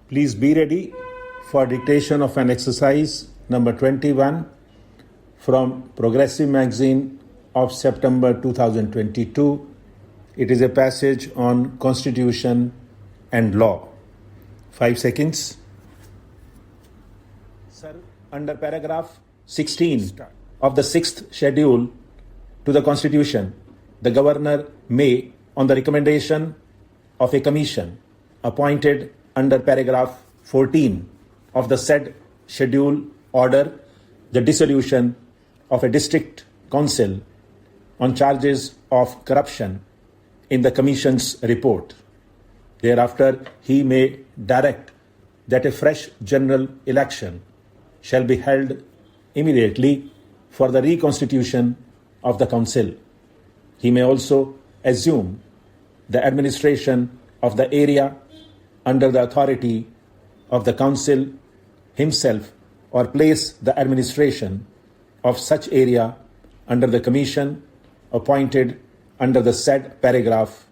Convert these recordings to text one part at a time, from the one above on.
Please be ready for dictation of an exercise number 21 from Progressive Magazine of September 2022. It is a passage on Constitution and law. 5 seconds. Sir, under paragraph 16 of the 6th schedule to the Constitution, the Governor may, on the recommendation of a commission appointed under paragraph 14 of the said schedule, order the dissolution of a district council on charges of corruption in the commission's report. Thereafter, he may direct that a fresh general election shall be held immediately for the reconstitution of the council. He may also assume the administration of the area under the authority of the council himself, or place the administration of such area under the commission appointed under the said paragraph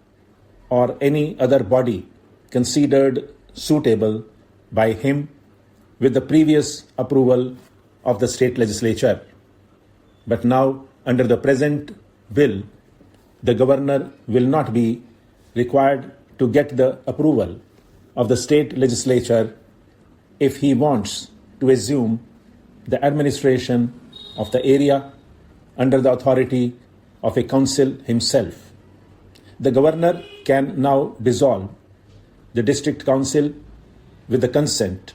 or any other body considered suitable by him with the previous approval of the state legislature. But now, under the present bill, the governor will not be required to get the approval of the state legislature if he wants to assume the administration of the area under the authority of a council himself. The governor can now dissolve the district council with the consent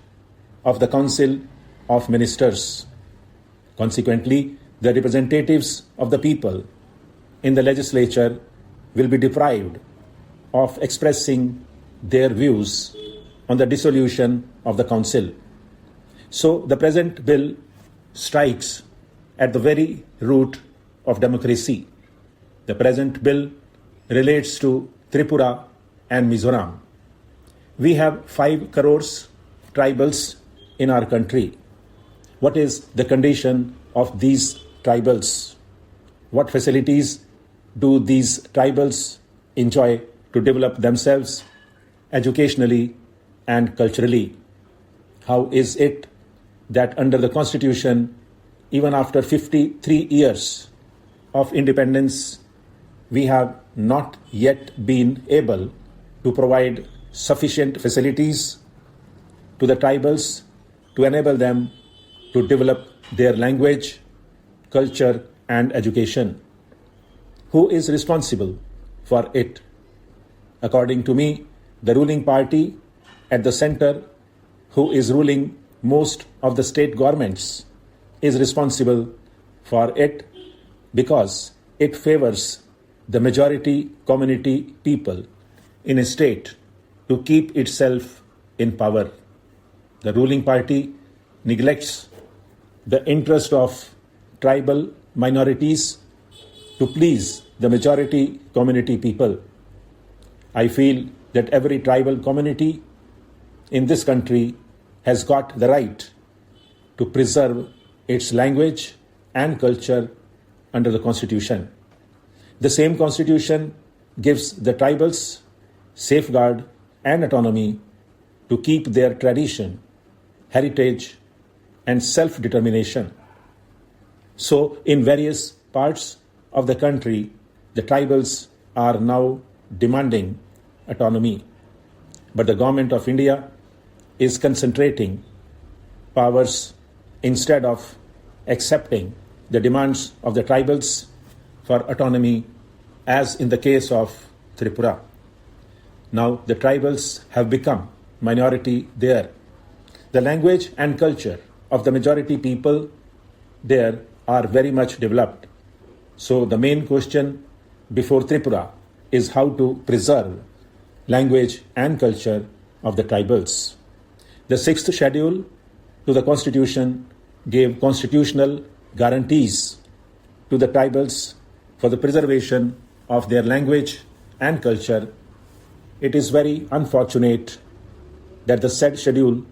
of the council of ministers. Consequently, the representatives of the people in the legislature will be deprived of expressing their views on the dissolution of the council. So the present bill strikes at the very root of democracy. The present bill relates to Tripura and Mizoram. We have 5 crores tribals in our country. What is the condition of these tribals? What facilities do these tribals enjoy to develop themselves educationally and culturally? How is it that under the Constitution, even after 53 years of independence, we have not yet been able to provide sufficient facilities to the tribals to enable them to develop their language, culture, and education? Who is responsible for it? According to me, the ruling party at the center, who is ruling most of the state governments, is responsible for it because it favors the majority community people in a state to keep itself in power. The ruling party neglects the interest of tribal minorities to please the majority community people. I feel that every tribal community in this country has got the right to preserve its language and culture under the Constitution. The same Constitution gives the tribals safeguard and autonomy to keep their tradition, heritage, and self-determination. So, in various parts of the country, the tribals are now demanding autonomy. But the government of India is concentrating powers instead of accepting the demands of the tribals for autonomy, as in the case of Tripura. Now the tribals have become minority there. The language and culture of the majority people there are very much developed. So the main question before Tripura is how to preserve language and culture of the tribals. The 6th schedule to the Constitution gave constitutional guarantees to the tribals for the preservation of their language and culture. It is very unfortunate that the said schedule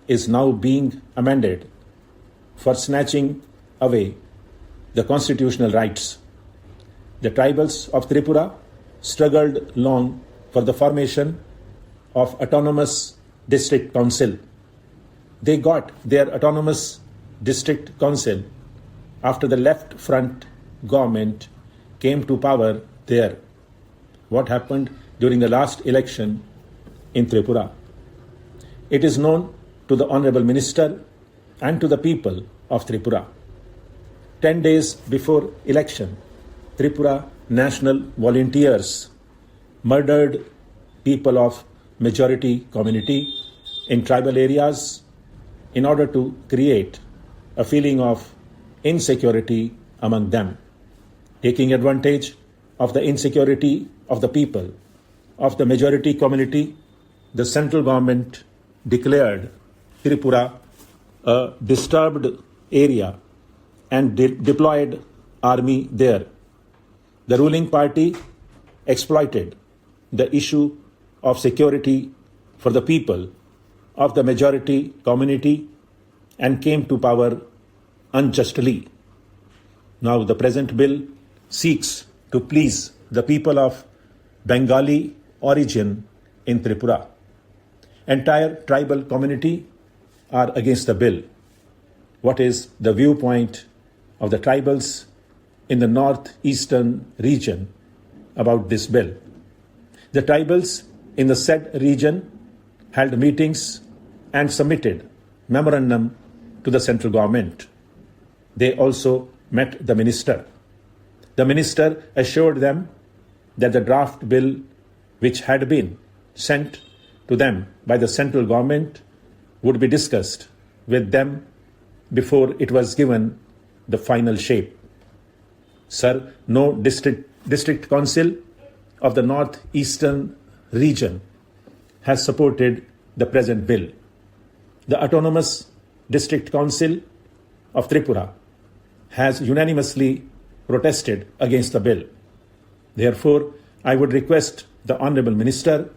is now being amended for snatching away the constitutional rights. The tribals of Tripura struggled long for the formation of autonomous district council. They got their autonomous district council after the left front government came to power there. What happened during the last election in Tripura? It is known to the Honorable Minister and to the people of Tripura. 10 days before election, Tripura National Volunteers murdered people of majority community in tribal areas in order to create a feeling of insecurity among them. Taking advantage of the insecurity of the people of the majority community, the central government declared Tripura a disturbed area and deployed army there. The ruling party exploited the issue of security for the people of the majority community and came to power unjustly. Now the present bill seeks to please the people of Bengali origin in Tripura. Entire tribal community are against the bill. What is the viewpoint of the tribals in the northeastern region about this bill? The tribals in the said region held meetings and submitted memorandum to the central government. They also met the minister. The minister assured them that the draft bill which had been sent to them by the central government would be discussed with them before it was given the final shape. Sir, no district council of the northeastern region has supported the present bill. The autonomous district council of Tripura has unanimously protested against the bill. Therefore, I would request the Honourable Minister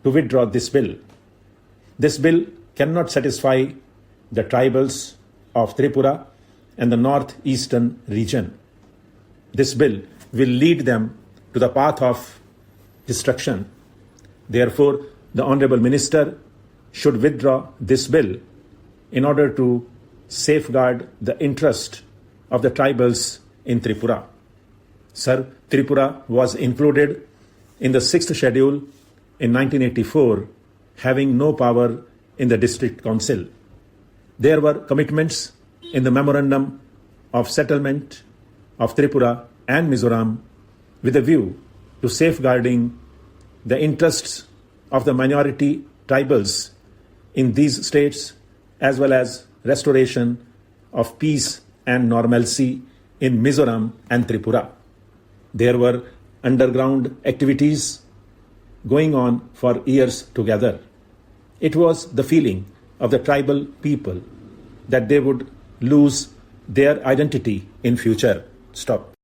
to withdraw this bill. This bill cannot satisfy the tribals of Tripura and the northeastern region. This bill will lead them to the path of destruction. Therefore, the Honourable Minister should withdraw this bill in order to safeguard the interest of the tribals in Tripura. Sir, Tripura was included in the 6th schedule in 1984, having no power in the district council. There were commitments in the memorandum of settlement of Tripura and Mizoram with a view to safeguarding the interests of the minority tribals in these states, as well as restoration of peace and normalcy in Mizoram and Tripura. There were underground activities going on for years together. It was the feeling of the tribal people that they would lose their identity in future. Stop.